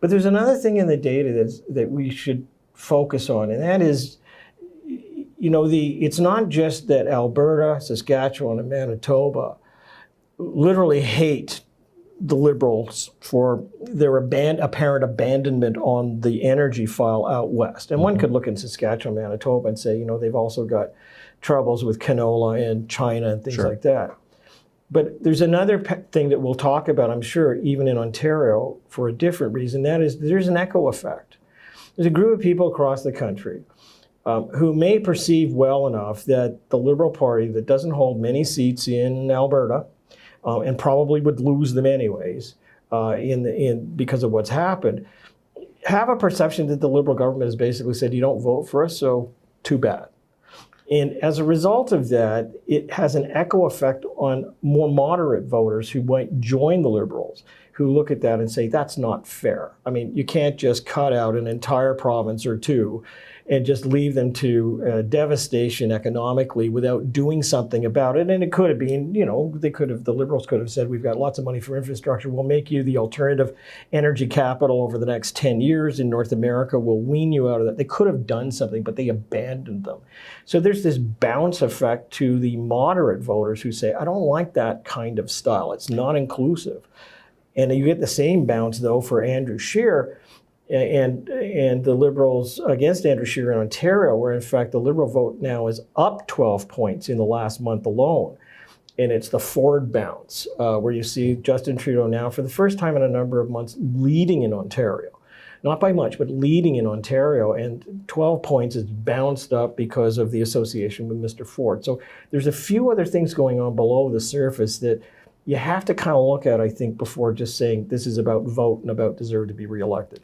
But there's another thing in the data that we should focus on, and that is, it's not just that Alberta, Saskatchewan, and Manitoba literally hate the Liberals for their apparent abandonment on the energy file out west. And one could look in Saskatchewan, Manitoba and say, they've also got troubles with canola and China and things like that. But there's another thing that we'll talk about, I'm sure, even in Ontario for a different reason. That is, there's an echo effect. There's a group of people across the country who may perceive well enough that the Liberal Party, that doesn't hold many seats in Alberta, and probably would lose them anyways because of what's happened, have a perception that the Liberal government has basically said, you don't vote for us, so too bad. And as a result of that, it has an echo effect on more moderate voters who might join the Liberals, who look at that and say, that's not fair. I mean, you can't just cut out an entire province or two and just leave them to devastation economically without doing something about it. And it could have been, the Liberals could have said, we've got lots of money for infrastructure. We'll make you the alternative energy capital over the next 10 years in North America. We'll wean you out of that. They could have done something, but they abandoned them. So there's this bounce effect to the moderate voters who say, I don't like that kind of style. It's not inclusive. And you get the same bounce, though, for Andrew Scheer and the Liberals against Andrew Scheer in Ontario, where, in fact, the Liberal vote now is up 12 points in the last month alone. And it's the Ford bounce, where you see Justin Trudeau now, for the first time in a number of months, leading in Ontario. Not by much, but leading in Ontario. And 12 points is bounced up because of the association with Mr. Ford. So there's a few other things going on below the surface that you have to kind of look at, I think, before just saying this is about vote and about deserve to be reelected.